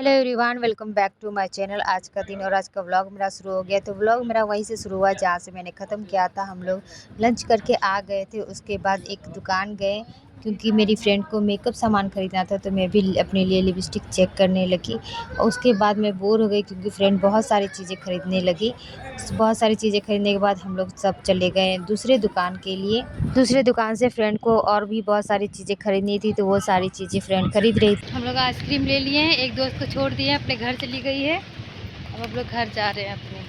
Hello everyone, welcome back to my channel. आज का दिन और आज का व्लॉग मेरा शुरू हो गया। तो व्लॉग मेरा वहीं से शुरू हुआ जहाँ से मैंने ख़त्म किया था। हम लोग लंच करके आ गए थे। उसके बाद एक दुकान गए क्योंकि मेरी फ्रेंड को मेकअप सामान ख़रीदना था, तो मैं भी अपने लिए लिपस्टिक चेक करने लगी। और उसके बाद मैं बोर हो गई क्योंकि फ्रेंड बहुत सारी चीज़ें ख़रीदने लगी। बहुत सारी चीज़ें ख़रीदने के बाद हम लोग सब चले गए दूसरे दुकान के लिए। दूसरे दुकान से फ्रेंड को और भी बहुत सारी चीज़ें खरीदनी थी, तो वो सारी चीज़ें फ्रेंड खरीद रही थी। हम लोग आइसक्रीम ले लिए हैं, एक दोस्त को छोड़ दिए, अपने घर चली गई है। अब हम लोग घर जा रहे हैं अपने।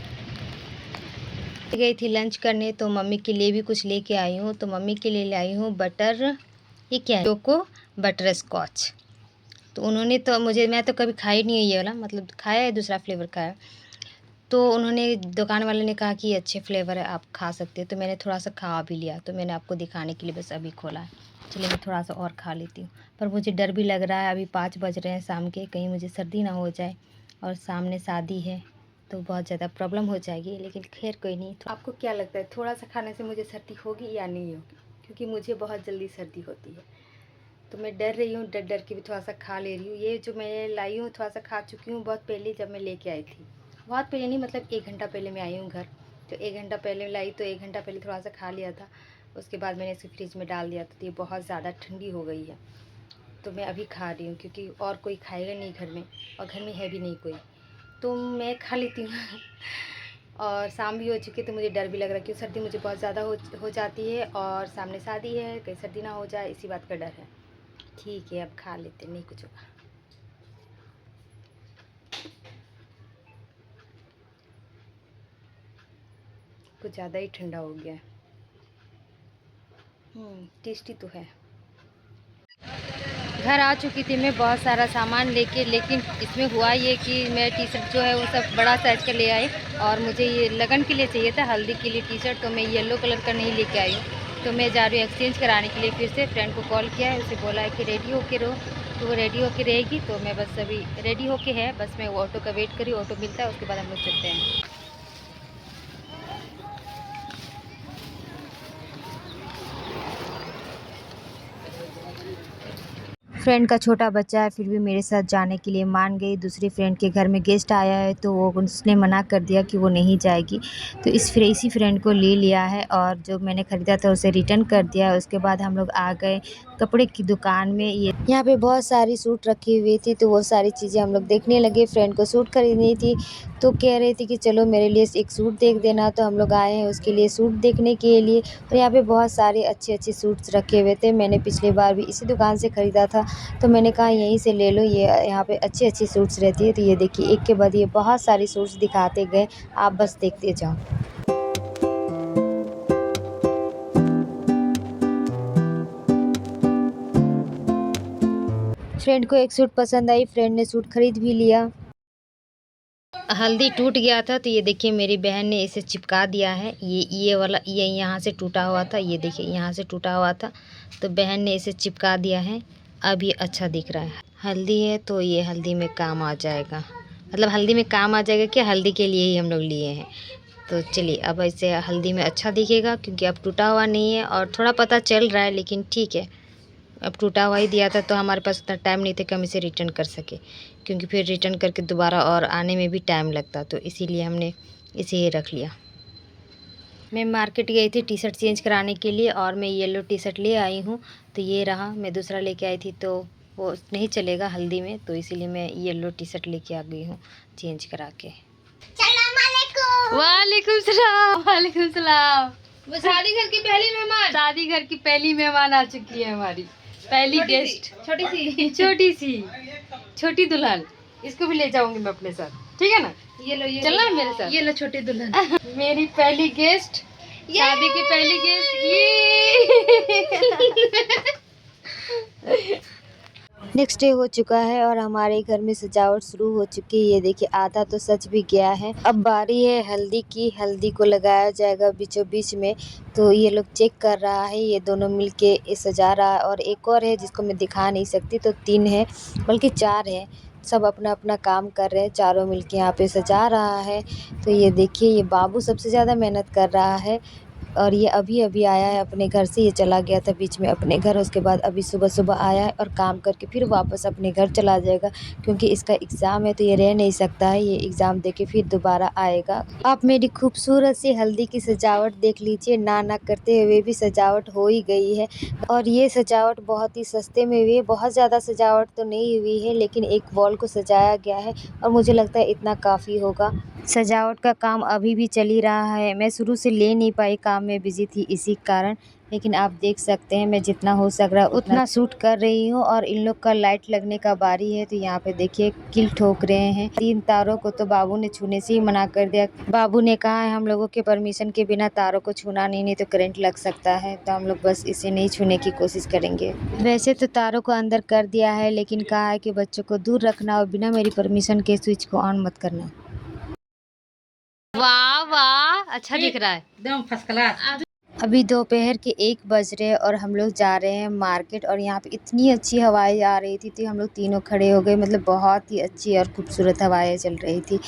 गई थी लंच करने, तो मम्मी के लिए भी कुछ लेके आई हूँ। तो मम्मी के लिए लाई हूँ बटर, ये क्या है, चोको बटर स्कॉच। तो उन्होंने तो मैं तो कभी खाई नहीं है ये वाला, मतलब खाया है, दूसरा फ्लेवर खाया। तो उन्होंने, दुकान वाले ने कहा कि अच्छे फ्लेवर है, आप खा सकते हो। तो मैंने थोड़ा सा खा भी लिया, तो मैंने आपको दिखाने के लिए बस अभी खोला है। चलिए मैं थोड़ा सा और खा लेती हूँ। पर मुझे डर भी लग रहा है, अभी 5 बज रहे हैं शाम के, कहीं मुझे सर्दी ना हो जाए। और सामने शादी है तो बहुत ज़्यादा प्रॉब्लम हो जाएगी, लेकिन खैर कोई नहीं। तो आपको क्या लगता है, थोड़ा सा खाने से मुझे सर्दी होगी या नहीं होगी? क्योंकि मुझे बहुत जल्दी सर्दी होती है, तो मैं डर रही हूँ। डर डर के भी थोड़ा सा खा ले रही हूँ। ये जो मैं लाई हूँ थोड़ा सा खा चुकी हूँ बहुत पहले, जब मैं लेके आई थी। बहुत पहले नहीं, मतलब 1 घंटा पहले मैं आई हूँ घर। तो 1 घंटा पहले लाई, तो 1 घंटा पहले थोड़ा सा खा लिया था। उसके बाद मैंने इसे फ्रिज में डाल दिया था, तो ये बहुत ज़्यादा ठंडी हो गई है। तो मैं अभी खा रही हूँ क्योंकि और कोई खाएगा नहीं घर में, और घर में है भी नहीं कोई, तो मैं खा लेती हूँ। और शाम भी हो चुकी है, तो मुझे डर भी लग रहा है क्योंकि सर्दी मुझे बहुत ज़्यादा हो जाती है, और सामने शादी है, कहीं सर्दी ना हो जाए, इसी बात का डर है। ठीक है, अब खा लेते, नहीं कुछ होगा। कुछ ज़्यादा ही ठंडा हो गया है। टेस्टी तो है। घर आ चुकी थी मैं बहुत सारा सामान लेके, लेकिन इसमें हुआ ये कि मैं टी शर्ट जो है वो सब बड़ा साइज़ का ले आई, और मुझे ये लगन के लिए चाहिए था, हल्दी के लिए टी शर्ट, तो मैं येलो कलर का नहीं लेके आई हूँ। तो मैं जा रही हूँ एक्सचेंज कराने के लिए। फिर से फ्रेंड को कॉल किया है, उसे बोला है कि रेडी होके रहो, तो वो रेडी होके रहेगी। तो मैं बस अभी रेडी होके है, बस मैं ऑटो का वेट करी, ऑटो मिलता है उसके बाद हम लोग चलते हैं। फ्रेंड का छोटा बच्चा है, फिर भी मेरे साथ जाने के लिए मान गई। दूसरी फ्रेंड के घर में गेस्ट आया है, तो वो उसने मना कर दिया कि वो नहीं जाएगी। तो इसी फ्रेंड को ले लिया है, और जो मैंने ख़रीदा था उसे रिटर्न कर दिया है। उसके बाद हम लोग आ गए कपड़े की दुकान में। ये यहाँ पे बहुत सारी सूट रखी हुई थी, तो वो सारी चीज़ें हम लोग देखने लगे। फ्रेंड को सूट खरीदनी थी, तो कह रही थी कि चलो मेरे लिए एक सूट देख देना। तो हम लोग आए हैं उसके लिए सूट देखने के लिए। और यहाँ पे बहुत सारे अच्छे सूट्स रखे हुए थे। मैंने पिछली बार भी इसी दुकान से ख़रीदा था, तो मैंने कहा यहीं से ले लो, ये यहाँ पे अच्छी सूट्स रहती है। तो ये देखिए, एक के बाद ये बहुत सारी सूट्स दिखाते गए, आप बस देखते जाओ। फ्रेंड को एक सूट पसंद आई, फ्रेंड ने सूट खरीद भी लिया। हल्दी टूट गया था, तो ये देखिए मेरी बहन ने इसे चिपका दिया है। ये वाला, ये यहाँ से टूटा हुआ था, ये देखिए यहाँ से टूटा हुआ था, तो बहन ने इसे चिपका दिया है। अब ये अच्छा दिख रहा है। हल्दी है तो ये हल्दी में काम आ जाएगा, मतलब हल्दी में काम आ जाएगा कि हल्दी के लिए ही हम लोग लिए हैं। तो चलिए, अब ऐसे हल्दी में अच्छा दिखेगा क्योंकि अब टूटा हुआ नहीं है, और थोड़ा पता चल रहा है, लेकिन ठीक है। अब टूटा हुआ ही दिया था, तो हमारे पास उतना टाइम नहीं था कि हम इसे रिटर्न कर सके, क्योंकि फिर रिटर्न करके दोबारा और आने में भी टाइम लगता, तो इसीलिए हमने इसे ही रख लिया। मैं मार्केट गई थी टी शर्ट चेंज कराने के लिए, और मैं येलो टी शर्ट ले आई हूँ। तो ये रहा, मैं दूसरा लेके आई थी, तो वो नहीं चलेगा हल्दी में, तो इसीलिए मैं येलो टी शर्ट लेके आ गई हूँ चेंज करा के। वालेकुम सलाम। वालेकुम सलाम। वो शादी घर की पहली मेहमान, शादी घर की पहली मेहमान आ चुकी है, हमारी पहली गेस्ट। छोटी दुल्हन। इसको भी ले जाऊंगी मैं अपने साथ, ठीक है ना? ये चलना है मेरे साथ? ये लो छोटी दुल्हन। मेरी पहली गेस्ट, शादी की पहली गेस्ट ये। नेक्स्ट डे हो चुका है, और हमारे घर में सजावट शुरू हो चुकी है। ये देखिए, आधा तो सज भी गया है। अब बारी है हल्दी की। हल्दी को लगाया जाएगा बीचों बीच में। तो ये लोग चेक कर रहा है, ये दोनों मिलके ये सजा रहा है, और एक और है जिसको मैं दिखा नहीं सकती। तो 3 है, बल्कि 4 है। सब अपना अपना काम कर रहे हैं, चारों मिलके यहाँ पे सजा रहा है। तो ये देखिए, ये बाबू सबसे ज़्यादा मेहनत कर रहा है। और ये अभी-अभी आया है अपने घर से। ये चला गया था बीच में अपने घर, उसके बाद अभी सुबह-सुबह आया है और काम करके फिर वापस अपने घर चला जाएगा, क्योंकि इसका एग्ज़ाम है तो ये रह नहीं सकता है। ये एग्ज़ाम दे के फिर दोबारा आएगा। आप मेरी खूबसूरत सी हल्दी की सजावट देख लीजिए। ना करते हुए भी सजावट हो ही गई है, और ये सजावट बहुत ही सस्ते में हुई है। बहुत ज़्यादा सजावट तो नहीं हुई है, लेकिन एक वॉल को सजाया गया है और मुझे लगता है इतना काफ़ी होगा। सजावट का काम अभी भी चल ही रहा है। मैं शुरू से ले नहीं पाई, काम में बिज़ी थी इसी कारण, लेकिन आप देख सकते हैं मैं जितना हो सक रहा है उतना शूट कर रही हूँ। और इन लोग का लाइट लगने का बारी है, तो यहाँ पे देखिए किल ठोक रहे हैं। 3 तारों को तो बाबू ने छूने से ही मना कर दिया। बाबू ने कहा है हम लोगों के परमिशन के बिना तारों को छूना नहीं तो करंट लग सकता है, तो हम लोग बस इसे नहीं छूने की कोशिश करेंगे। वैसे तो तारों को अंदर कर दिया है, लेकिन कहा है कि बच्चों को दूर रखना और बिना मेरी परमिशन के स्विच को ऑन मत करना। वाह वाह, अच्छा दिख रहा है एकदम फर्स्ट क्लास। अभी दोपहर के 1 बज रहे हैं और हम लोग जा रहे हैं मार्केट, और यहाँ पे इतनी अच्छी हवाएं आ रही थी तो हम लोग तीनों खड़े हो गए। मतलब बहुत ही अच्छी और खूबसूरत हवाएं चल रही थी,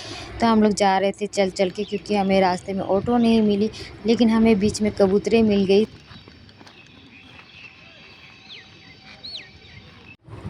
तो हम लोग जा रहे थे चल के, क्योंकि हमें रास्ते में ऑटो नहीं मिली, लेकिन हमें बीच में कबूतरें मिल गई।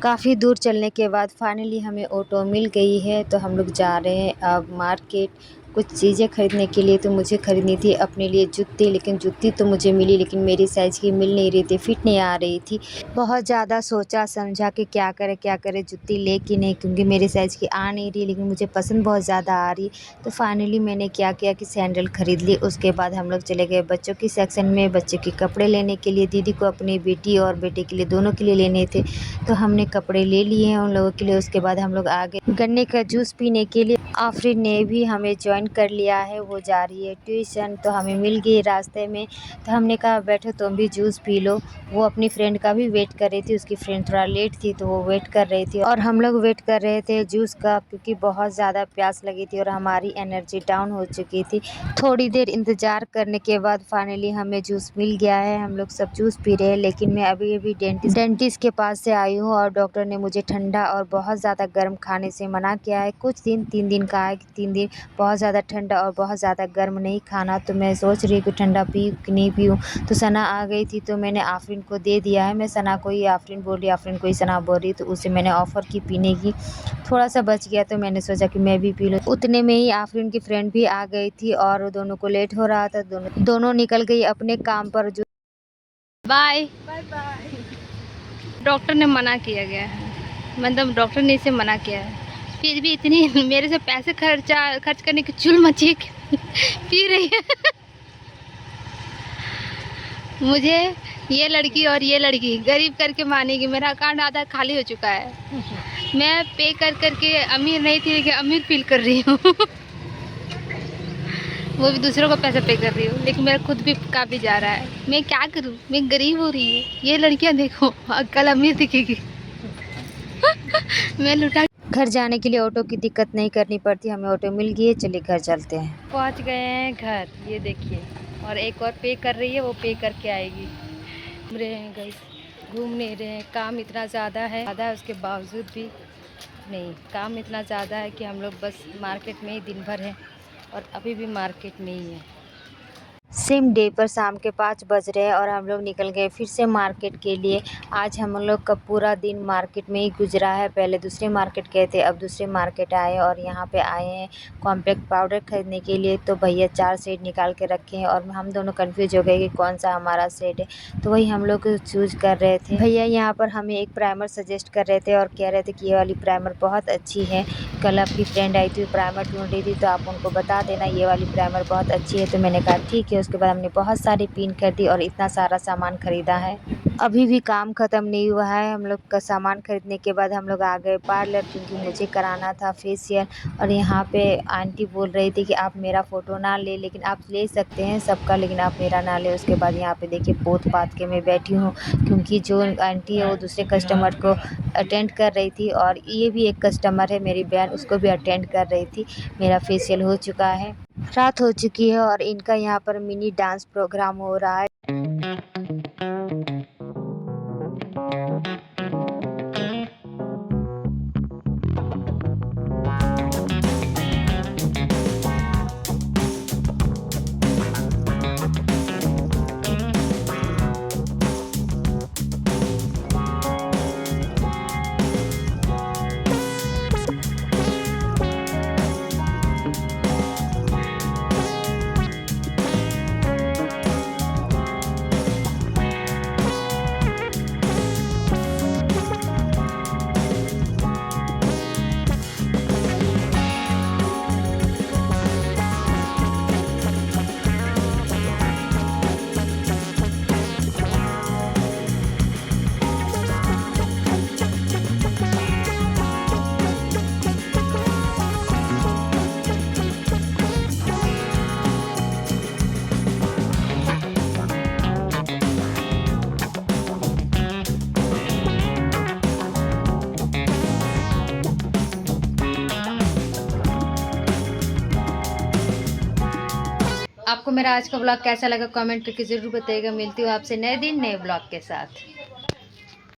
काफ़ी दूर चलने के बाद फाइनली हमें ऑटो मिल गई है, तो हम लोग जा रहे हैं अब मार्केट कुछ चीज़ें ख़रीदने के लिए। तो मुझे ख़रीदनी थी अपने लिए जूती, लेकिन जूती तो मुझे मिली, लेकिन मेरी साइज़ की मिल नहीं रही थी, फिट नहीं आ रही थी। बहुत ज़्यादा सोचा समझा कि क्या करें जूती ले कि नहीं, क्योंकि मेरी साइज़ की आ नहीं रही, लेकिन मुझे पसंद बहुत ज़्यादा आ रही। तो फाइनली मैंने क्या किया कि सैंडल ख़रीद ली। उसके बाद हम लोग चले गए बच्चों की सेक्शन में, बच्चों के कपड़े लेने के लिए। दीदी को अपनी बेटी और बेटे के लिए, दोनों के लिए लेने थे, तो हमने कपड़े ले लिए हैं उन लोगों के लिए। उसके बाद हम लोग आ गए गन्ने का जूस पीने के लिए। आफरीन ने भी हमें ज्वाइन कर लिया है, वो जा रही है ट्यूशन, तो हमें मिल गई रास्ते में। तो हमने कहा बैठो तुम भी जूस पी लो। वो अपनी फ्रेंड का भी वेट कर रही थी, उसकी फ्रेंड थोड़ा लेट थी तो वो वेट कर रही थी, और हम लोग वेट कर रहे थे जूस का, क्योंकि बहुत ज़्यादा प्यास लगी थी और हमारी एनर्जी डाउन हो चुकी थी। थोड़ी देर इंतज़ार करने के बाद फाइनली हमें जूस मिल गया है। हम लोग सब जूस पी रहे हैं, लेकिन मैं अभी डेंटिस्ट के पास से आई हूँ, और डॉक्टर ने मुझे ठंडा और बहुत ज़्यादा गर्म खाने से मना किया है। कुछ दिन 3 दिन कहा है कि 3 दिन बहुत ज़्यादा ठंडा और बहुत ज़्यादा गर्म नहीं खाना। तो मैं सोच रही कि ठंडा पीऊँ कि नहीं पीऊँ। तो सना आ गई थी, तो मैंने आफरीन को दे दिया है। मैं सना को ही आफरीन बोल रही, आफरीन को ही सना बोल रही, तो उसे मैंने ऑफ़र की पीने की। थोड़ा सा बच गया तो मैंने सोचा कि मैं भी पी लूँ। उतने में ही आफरीन की फ्रेंड भी आ गई थी, और दोनों को लेट हो रहा था। दोनों निकल गई अपने काम पर। जो बाय बाय बाय। डॉक्टर ने मना किया गया है, मतलब डॉक्टर ने इसे मना किया है, फिर भी इतनी मेरे से पैसे खर्च करने की चुल मची है पी रही है मुझे ये लड़की और ये लड़की गरीब करके मानेगी। मेरा अकाउंट आधा खाली हो चुका है। मैं पे करके अमीर नहीं थी, लेकिन अमीर फील कर रही हूँ वो भी दूसरों को पैसा पे कर रही हूँ, लेकिन मेरा खुद भी काफ़ी जा रहा है। मैं क्या करूँ, मैं गरीब हो रही हूँ। ये लड़कियाँ देखो कल अमीर दिखेगी मैं लुटा। घर जाने के लिए ऑटो की दिक्कत नहीं करनी पड़ती, हमें ऑटो मिल गई है। चलिए घर चलते हैं। पहुँच गए हैं घर, ये देखिए, और एक और पे कर रही है, वो पे करके आएगी। घूम रहे हैं गाइस, घूम नहीं रहे हैं। काम इतना ज़्यादा है, उसके बावजूद भी नहीं, काम इतना ज़्यादा है कि हम लोग बस मार्केट में ही दिन भर हैं, और अभी भी मार्केट में ही है। सेम डे पर शाम के 5 बज रहे हैं और हम लोग निकल गए फिर से मार्केट के लिए। आज हम लोग का पूरा दिन मार्केट में ही गुजरा है। पहले दूसरे मार्केट गए थे, अब दूसरे मार्केट आए, और यहाँ पे आए हैं कॉम्पैक्ट पाउडर ख़रीदने के लिए। तो भैया 4 सेट निकाल के रखे हैं, और हम दोनों कंफ्यूज हो गए कि कौन सा हमारा सेट है, तो वही हम लोग चूज़ कर रहे थे। भैया यहाँ पर हमें एक प्राइमर सजेस्ट कर रहे थे और कह रहे थे कि ये वाली प्राइमर बहुत अच्छी है। कल आपकी फ्रेंड आई थी, प्राइमर ढूंढ रही थी, तो आप उनको बता देना ये वाली प्राइमर बहुत अच्छी है। तो मैंने कहा ठीक है। उसके बाद हमने बहुत सारी पिन खरीदी और इतना सारा सामान ख़रीदा है। अभी भी काम ख़त्म नहीं हुआ है। हम लोग का सामान खरीदने के बाद हम लोग आ गए पार्लर, क्योंकि मुझे कराना था फेशियल। और यहाँ पे आंटी बोल रही थी कि आप मेरा फ़ोटो ना ले, लेकिन आप ले सकते हैं सबका, लेकिन आप मेरा ना ले। उसके बाद यहाँ पे देखिए पोत पात के मैं बैठी हूँ, क्योंकि जो आंटी है वो दूसरे कस्टमर को अटेंड कर रही थी, और ये भी एक कस्टमर है मेरी बहन, उसको भी अटेंड कर रही थी। मेरा फेशियल हो चुका है, रात हो चुकी है, और इनका यहाँ पर मिनी डांस प्रोग्राम हो रहा है। आपको मेरा आज का ब्लॉग कैसा लगा कमेंट करके ज़रूर बताइएगा। मिलती हूँ आपसे नए दिन नए ब्लॉग के साथ।